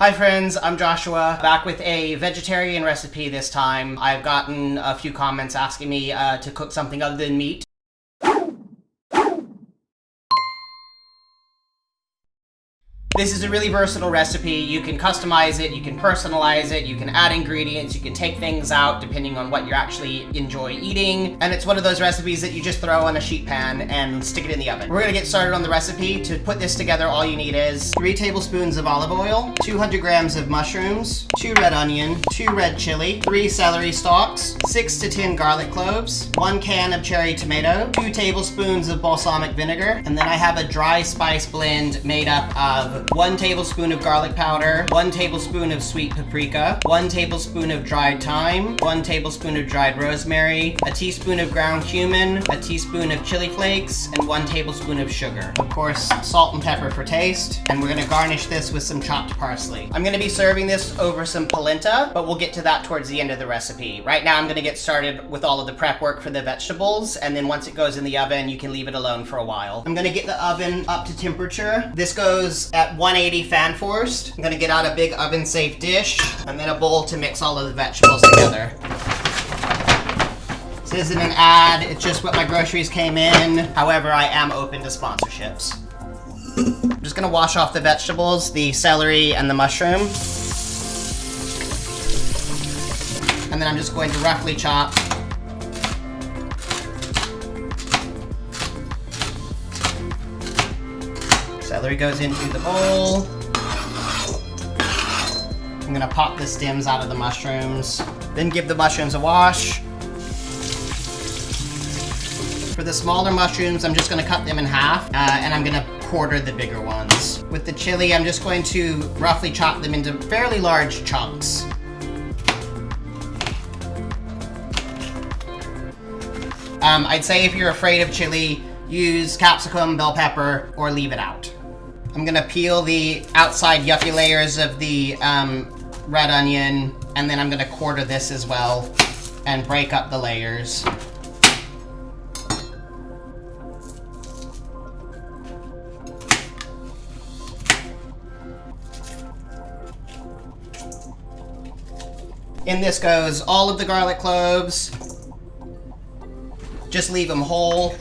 Hi friends, I'm Joshua, back with a vegetarian recipe this time. I've gotten a few comments asking me to cook something other than meat. This is a really versatile recipe. You can customize it, you can personalize it, you can add ingredients, you can take things out depending on what you actually enjoy eating. And it's one of those recipes that you just throw in a sheet pan and stick it in the oven. We're gonna get started on the recipe. To put this together, all you need is 3 tablespoons of olive oil, 200 grams of mushrooms, 2 red onion, 2 red chili, 3 celery stalks, 6 to 10 garlic cloves, 1 can of cherry tomato, 2 tablespoons of balsamic vinegar, and then I have a dry spice blend made up of 1 tablespoon of garlic powder, 1 tablespoon of sweet paprika, 1 tablespoon of dried thyme, 1 tablespoon of dried rosemary, a teaspoon of ground cumin, a teaspoon of chili flakes, and 1 tablespoon of sugar. Of course, salt and pepper for taste, and we're gonna garnish this with some chopped parsley. I'm gonna be serving this over some polenta, but we'll get to that towards the end of the recipe. Right now I'm gonna get started with all of the prep work for the vegetables, and then once it goes in the oven, you can leave it alone for a while. I'm gonna get the oven up to temperature. This goes at 180 fan forced. I'm gonna get out a big oven safe dish and then a bowl to mix all of the vegetables together. This isn't an ad, it's just what my groceries came in. However, I am open to sponsorships. I'm just gonna wash off the vegetables, the celery and the mushroom. And then I'm just going to roughly chop celery goes into the bowl. I'm gonna pop the stems out of the mushrooms, then give the mushrooms a wash. For the smaller mushrooms, I'm just gonna cut them in half, and I'm gonna quarter the bigger ones. With the chili, I'm just going to roughly chop them into fairly large chunks. I'd say if you're afraid of chili, use capsicum, bell pepper, or leave it out. I'm gonna peel the outside yucky layers of the red onion, and then I'm gonna quarter this as well and break up the layers. In this goes all of the garlic cloves. Just leave them whole.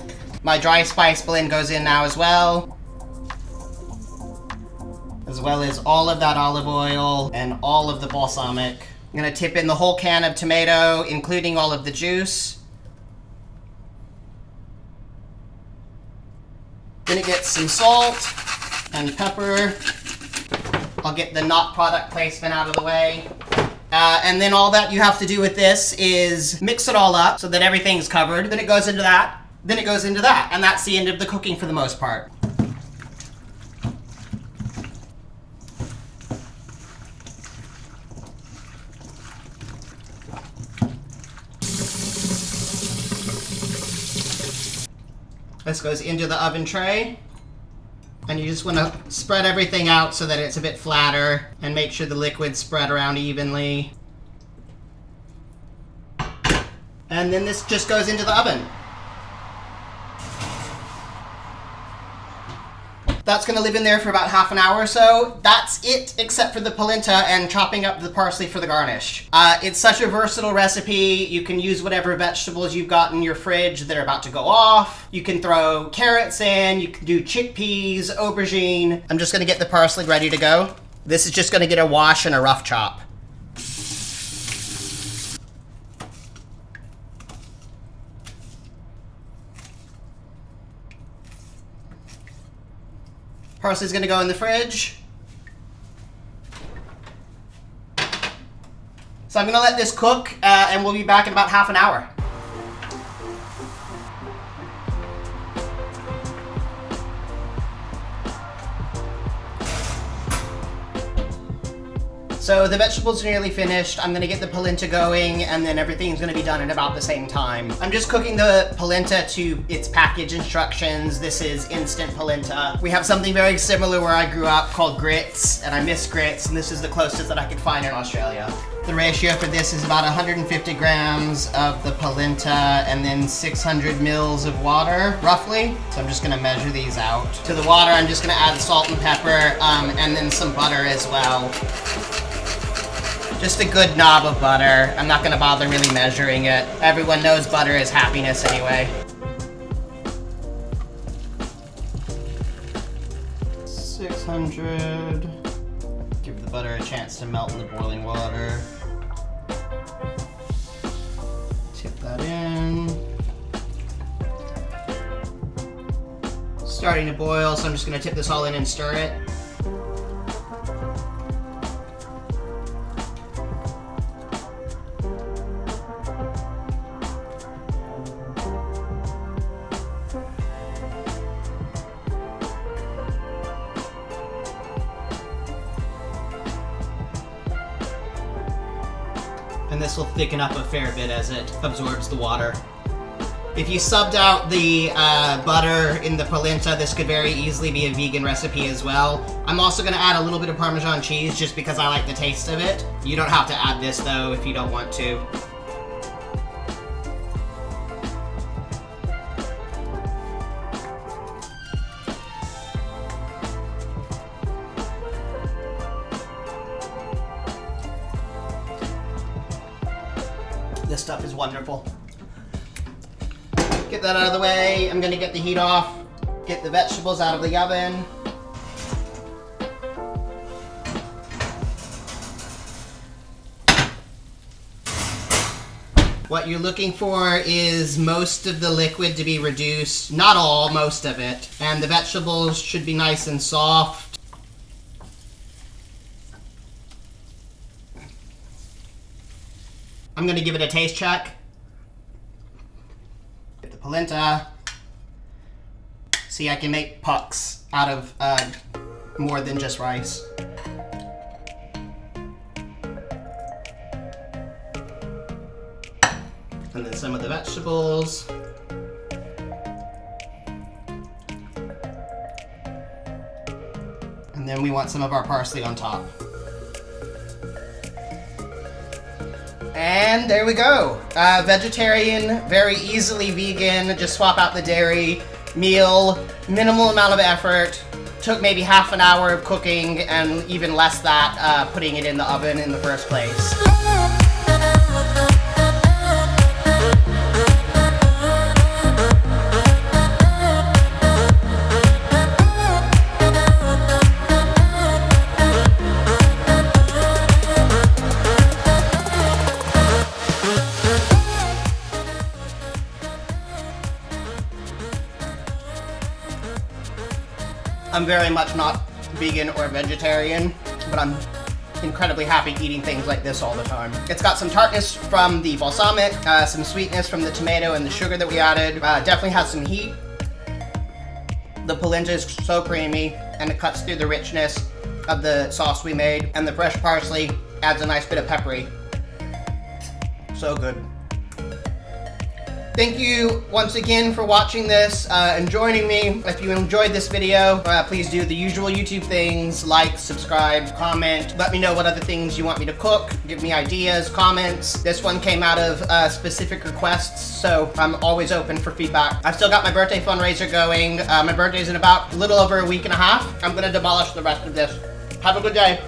My dry spice blend goes in now as well as all of that olive oil and all of the balsamic. I'm gonna tip in the whole can of tomato, including all of the juice. Gonna get some salt and pepper. I'll get the not product placement out of the way. And then all that you have to do with this is mix it all up so that everything's covered. Then it goes into that, then it goes into that, and that's the end of the cooking for the most part. This goes into the oven tray, and you just want to spread everything out so that it's a bit flatter and make sure the liquid's spread around evenly. And then this just goes into the oven. That's gonna live in there for about half an hour or so. That's it, except for the polenta and chopping up the parsley for the garnish. It's such a versatile recipe. You can use whatever vegetables you've got in your fridge that are about to go off. You can throw carrots in, you can do chickpeas, aubergine. I'm just gonna get the parsley ready to go. This is just gonna get a wash and a rough chop. Parsley's gonna go in the fridge. So I'm gonna let this cook, and we'll be back in about half an hour. So the vegetables are nearly finished. I'm gonna get the polenta going, and then everything's gonna be done at about the same time. I'm just cooking the polenta to its package instructions. This is instant polenta. We have something very similar where I grew up called grits, and I miss grits, and this is the closest that I could find in Australia. The ratio for this is about 150 grams of the polenta and then 600 mils of water, roughly. So I'm just gonna measure these out. To the water, I'm just gonna add salt and pepper, and then some butter as well. Just a good knob of butter. I'm not gonna bother really measuring it. Everyone knows butter is happiness anyway. 600. Give the butter a chance to melt in the boiling water. Tip that in. Starting to boil, so I'm just gonna tip this all in and stir it. And this will thicken up a fair bit as it absorbs the water. If you subbed out the butter in the polenta, this could very easily be a vegan recipe as well. I'm also gonna add a little bit of Parmesan cheese just because I like the taste of it. You don't have to add this though if you don't want to. This stuff is wonderful. Get that out of the way. I'm gonna get the heat off, get the vegetables out of the oven. What you're looking for is most of the liquid to be reduced, not all, most of it. And the vegetables should be nice and soft. I'm gonna give it a taste check. Get the polenta. See, I can make pucks out of more than just rice. And then some of the vegetables. And then we want some of our parsley on top. And there we go. Vegetarian, very easily vegan, just swap out the dairy meal, minimal amount of effort, took maybe half an hour of cooking and even less that putting it in the oven in the first place. I'm very much not vegan or vegetarian, but I'm incredibly happy eating things like this all the time. It's got some tartness from the balsamic, some sweetness from the tomato and the sugar that we added. Definitely has some heat. The polenta is so creamy, and it cuts through the richness of the sauce we made, and the fresh parsley adds a nice bit of peppery. So good. Thank you once again for watching this and joining me. If you enjoyed this video, please do the usual YouTube things, like, subscribe, comment. Let me know what other things you want me to cook. Give me ideas, comments. This one came out of specific requests, so I'm always open for feedback. I've still got my birthday fundraiser going. My birthday's in about a little over a week and a half. I'm gonna demolish the rest of this. Have a good day.